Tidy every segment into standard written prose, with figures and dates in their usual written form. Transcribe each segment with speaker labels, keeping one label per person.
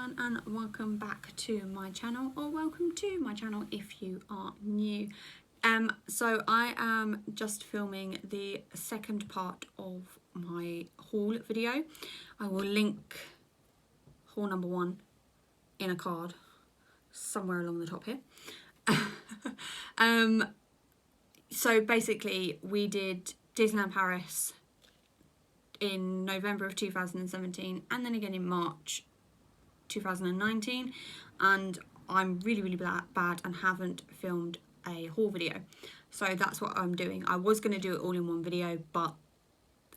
Speaker 1: And welcome back to my channel, or welcome to my channel if you are new. So I am just filming the second part of my haul video. I will link haul number 1 in a card somewhere along the top here. So basically we did Disneyland Paris in November of 2017 and then again in March 2019, and I'm really bad and haven't filmed a haul video, so that's what I'm doing. I was going to do it all in one video, but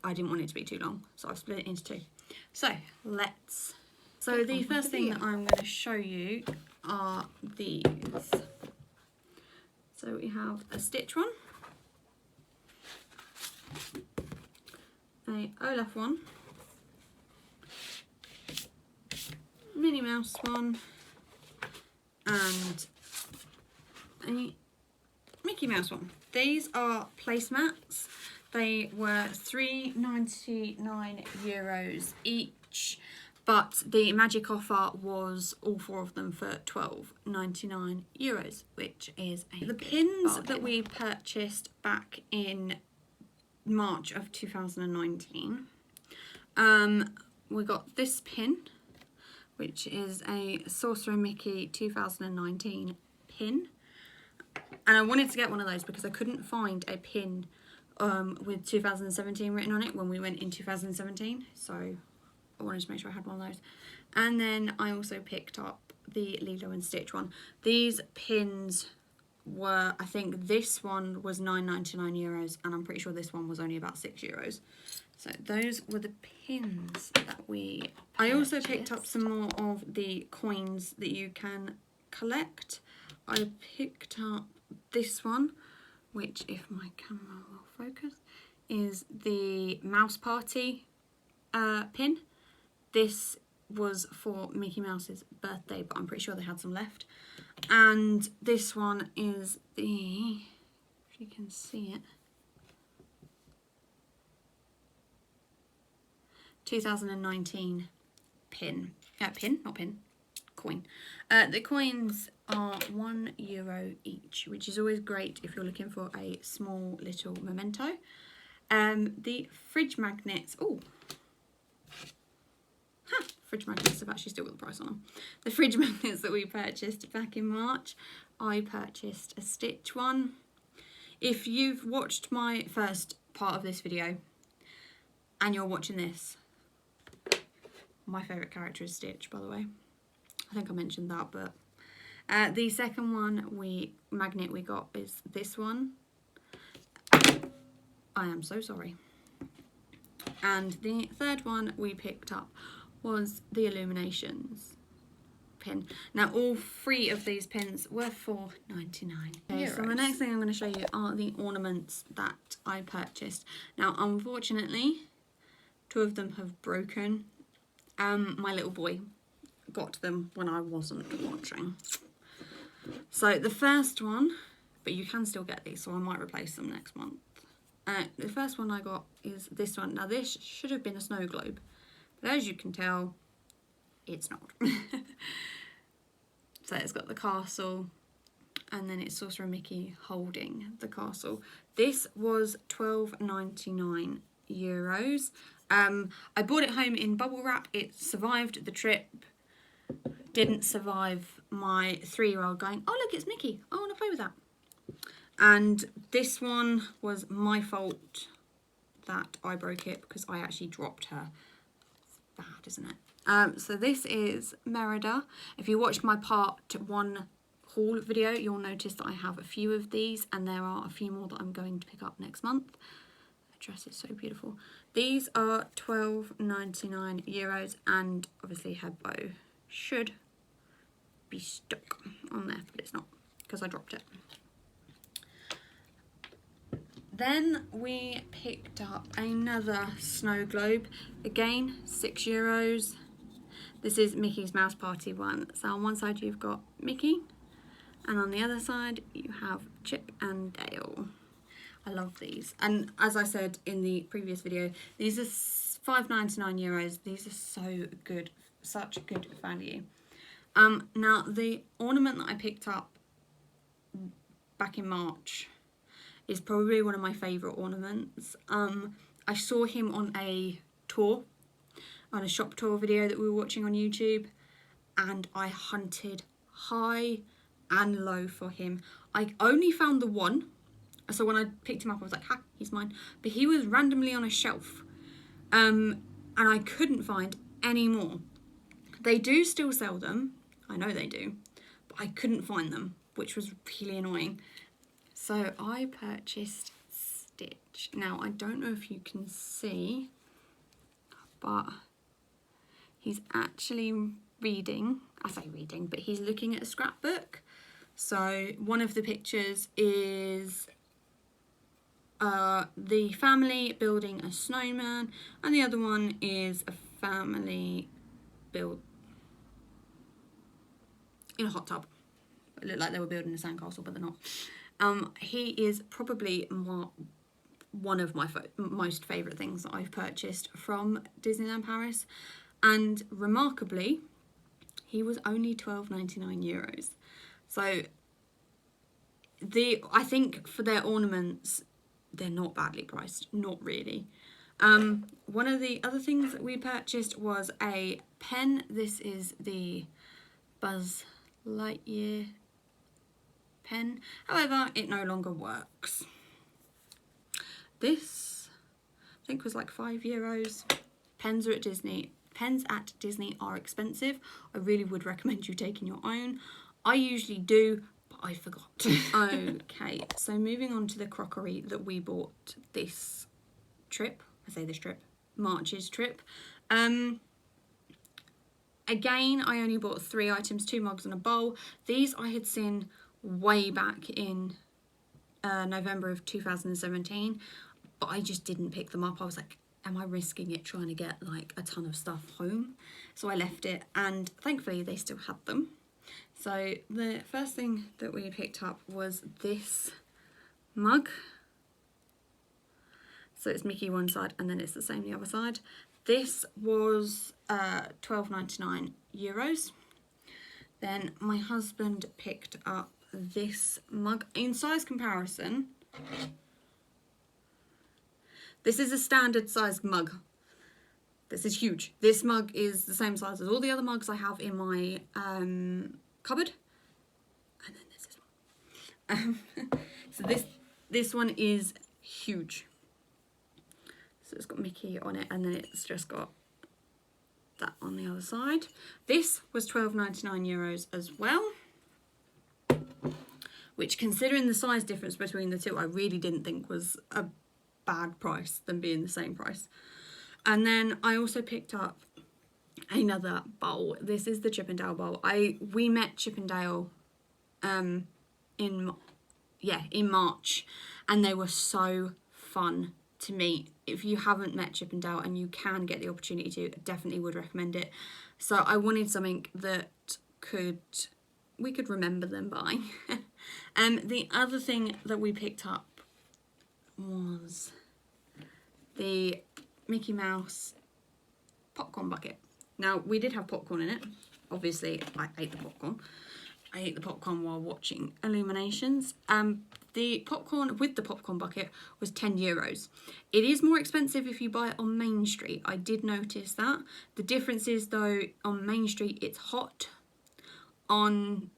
Speaker 1: I didn't want it to be too long, so I've split it into 2. So the first thing that I'm going to show you are these. So we have a Stitch one, a Olaf one, Minnie Mouse one, and a Mickey Mouse one. These are placemats. They were €3.99 each, but the magic offer was all 4 of them for €12.99, which is the pins bargain that we purchased back in March of 2019. We got this pin, which is a Sorcerer Mickey 2019 pin, and I wanted to get one of those because I couldn't find a pin with 2017 written on it when we went in 2017, so I wanted to make sure I had one of those. And then I also picked up the Lilo and Stitch one. These pins were, I think this one was €9.99 and I'm pretty sure this one was only about €6. So those were the pins that we purchased. I also picked up some more of the coins that you can collect. I picked up this one, which, if my camera will focus, is the Mouse Party pin. This was for Mickey Mouse's birthday, but I'm pretty sure they had some left. And this one is the, if you can see it, 2019 coin. The coins are €1 each, which is always great if you're looking for a small little memento. The fridge magnets, fridge magnets have actually still got the price on them. The fridge magnets that we purchased back in March, I purchased a Stitch one. If you've watched my first part of this video and you're watching this, my favourite character is Stitch, by the way. I think I mentioned that, but the second magnet we got is this one. I am so sorry. And the third one we picked up was the Illuminations pin. Now all 3 of these pins were $4.99. Okay, so the next thing I'm going to show you are the ornaments that I purchased. Now unfortunately 2 of them have broken. My little boy got them when I wasn't watching. So the first one, but you can still get these, so I might replace them next month. The first one I got is this one. Now this should have been a snow globe, but as you can tell, it's not. So it's got the castle, and then it's Sorcerer Mickey holding the castle. This was €12.99. I bought it home in bubble wrap. It survived the trip. Didn't survive my 3-year-old going, oh look, it's Mickey, I want to play with that. And this one was my fault that I broke it because I actually dropped her. It's bad, isn't it? So this is Merida. If you watched my part 1 haul video, you'll notice that I have a few of these, and there are a few more that I'm going to pick up next month. The dress is so beautiful. These are €12.99, and obviously her bow should be stuck on there, but it's not because I dropped it. Then we picked up another snow globe, again €6. This is Mickey's Mouse Party one. So on one side you've got Mickey, and on the other side you have Chip and Dale. I love these, and as I said in the previous video, these are €5.99. These are so good such good value. Now the ornament that I picked up back in March is probably one of my favourite ornaments. I saw him on a tour, on a shop tour video that we were watching on YouTube, and I hunted high and low for him. I only found the one, so when I picked him up I was like, ha, he's mine, but he was randomly on a shelf, and I couldn't find any more. They do still sell them, I know they do, but I couldn't find them, which was really annoying. So I purchased Stitch. Now I don't know if you can see, but he's actually reading, I say reading, but he's looking at a scrapbook. So one of the pictures is the family building a snowman, and the other one is a family built in a hot tub. It looked like they were building a sandcastle, but they're not. He is probably one of my most favourite things that I've purchased from Disneyland Paris, and remarkably he was only €12.99. So I think for their ornaments they're not badly priced, not really. One of the other things that we purchased was a pen. This is the Buzz Lightyear pen, however it no longer works. This I think was like €5. Pens at Disney are expensive. I really would recommend you taking your own. I usually do, but I forgot. Okay, so moving on to the crockery that we bought this trip. I say this trip, March's trip. Again, I only bought 3 items, 2 mugs and a bowl. These I had seen way back in November of 2017, but I just didn't pick them up. I was like, am I risking it trying to get like a ton of stuff home? So I left it, and thankfully they still had them. So the first thing that we picked up was this mug. So it's Mickey one side and then it's the same the other side. This was €12.99. Then my husband picked up this mug. In size comparison, this is a standard sized mug. This is huge. This mug is the same size as all the other mugs I have in my cupboard. And then there's this one. So this one is huge. So it's got Mickey on it, and then it's just got that on the other side. This was €12.99 as well, which, considering the size difference between the two, I really didn't think was a bad price than being the same price. And then I also picked up another bowl. This is the Chip 'n Dale bowl. We met Chip 'n Dale in March, and they were so fun to meet. If you haven't met Chip 'n Dale and you can get the opportunity to, I definitely would recommend it. So I wanted something that we could remember them by. The other thing that we picked up was the Mickey Mouse popcorn bucket. Now, we did have popcorn in it. Obviously, I ate the popcorn. I ate the popcorn while watching Illuminations. The popcorn with the popcorn bucket was €10. It is more expensive if you buy it on Main Street. I did notice that. The difference is, though, on Main Street it's hot. In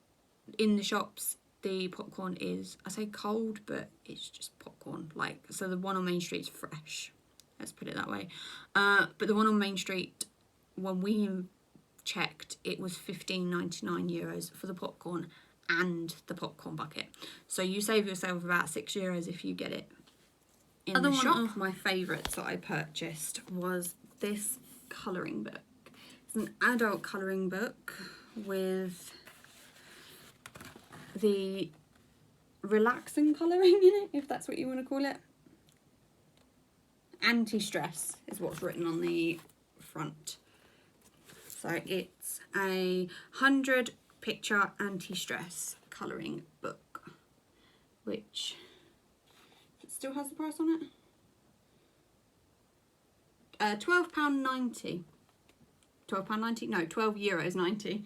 Speaker 1: the shops, the popcorn is, I say cold, but it's just popcorn. So the one on Main Street's fresh. Let's put it that way. But the one on Main Street, when we checked, it was €15.99 for the popcorn and the popcorn bucket. So you save yourself about €6 if you get it in the shop. One of my favourites that I purchased was this colouring book. It's an adult colouring book with the relaxing colouring in it, if that's what you want to call it. Anti-stress is what's written on the front. So it's a 100 picture anti-stress colouring book, which it still has the price on it. £12.90. £12.90, no, €12.90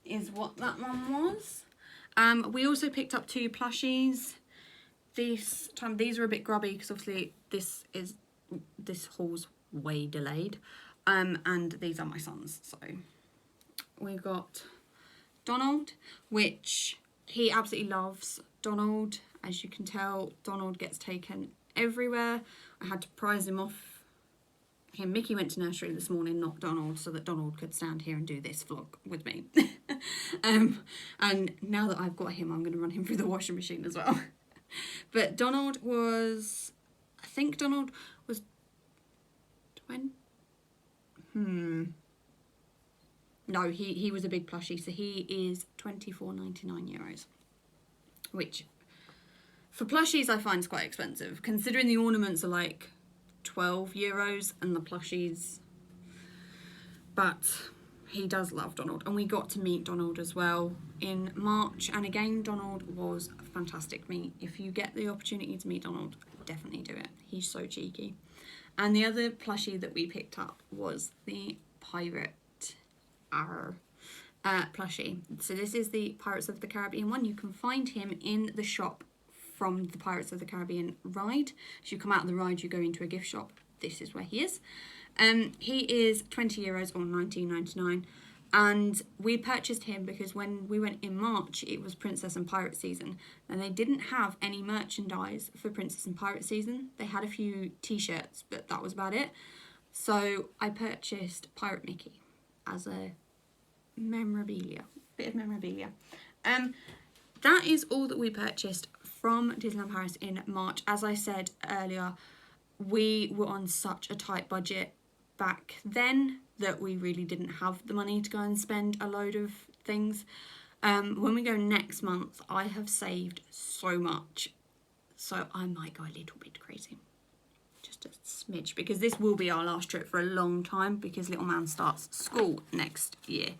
Speaker 1: is what that one was. We also picked up 2 plushies. This time these are a bit grubby because obviously this haul's way delayed. And these are my sons. So we got Donald, which he absolutely loves Donald. As you can tell, Donald gets taken everywhere. I had to prize him off him. Mickey went to nursery this morning, not Donald, so that Donald could stand here and do this vlog with me. And now that I've got him, I'm going to run him through the washing machine as well. But Donald was, I think Donald was 20. No, he was a big plushie, so he is €24.99, which for plushies I find is quite expensive, considering the ornaments are like €12 and the plushies. But he does love Donald, and we got to meet Donald as well in March, and again Donald was fantastic to meet. If you get the opportunity to meet Donald, definitely do it. He's so cheeky. And the other plushie that we picked up was the Pirate plushie. So this is the Pirates of the Caribbean one. You can find him in the shop from the Pirates of the Caribbean ride. As you come out of the ride, you go into a gift shop. This is where he is. He is €20 or $19.99. And we purchased him because when we went in March, it was Princess and Pirate season, and they didn't have any merchandise for Princess and Pirate season. They had a few t-shirts, but that was about it. So I purchased Pirate Mickey as a bit of memorabilia. That is all that we purchased from Disneyland Paris in March. As I said earlier, we were on such a tight budget back then that we really didn't have the money to go and spend a load of things. When we go next month, I have saved so much, so I might go a little bit crazy, just a smidge, because this will be our last trip for a long time because little man starts school next year.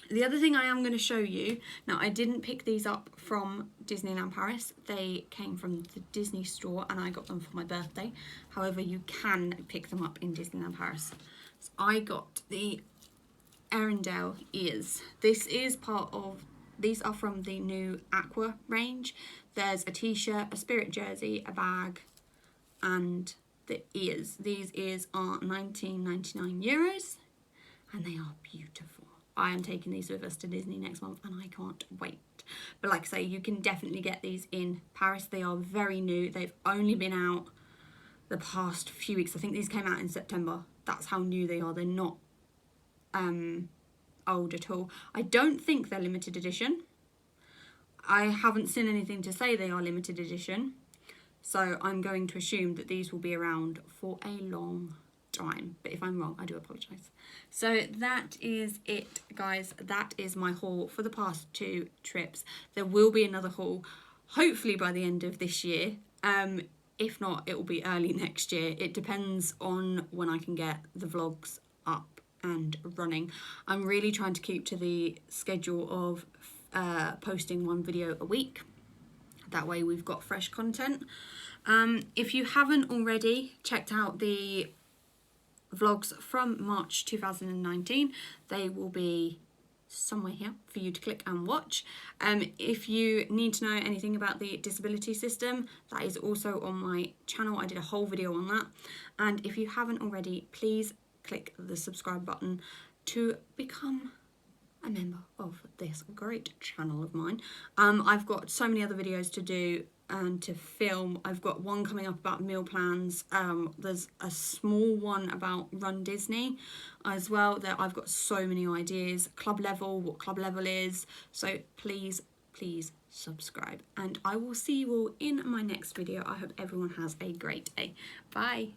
Speaker 1: The other thing I am going to show you, now I didn't pick these up from Disneyland Paris, they came from the Disney store and I got them for my birthday. However, you can pick them up in Disneyland Paris. So I got the Arendelle ears. This is these are from the new Aqua range. There's a t-shirt, a spirit jersey, a bag, and the ears. These ears are €19.99 and they are beautiful. I am taking these with us to Disney next month and I can't wait. But like I say, you can definitely get these in Paris. They are very new. They've only been out the past few weeks. I think these came out in September. That's how new they are. They're not old at all. I don't think they're limited edition. I haven't seen anything to say they are limited edition. So I'm going to assume that these will be around for a long time, but if I'm wrong, I do apologise. So that is it, guys. That is my haul for the past 2 trips. There will be another haul hopefully by the end of this year. If not, it will be early next year. It depends on when I can get the vlogs up and running. I'm really trying to keep to the schedule of posting 1 video a week. That way we've got fresh content. If you haven't already checked out the vlogs from March 2019, they will be somewhere here for you to click and watch. If you need to know anything about the disability system, that is also on my channel. I did a whole video on that. And if you haven't already, please click the subscribe button to become a member of this great channel of mine. I've got so many other videos to do and to film. I've got one coming up about meal plans. There's a small one about Run Disney as well. That I've got so many ideas. Club level, what club level is. So please subscribe, and I will see you all in my next video. I hope everyone has a great day. Bye.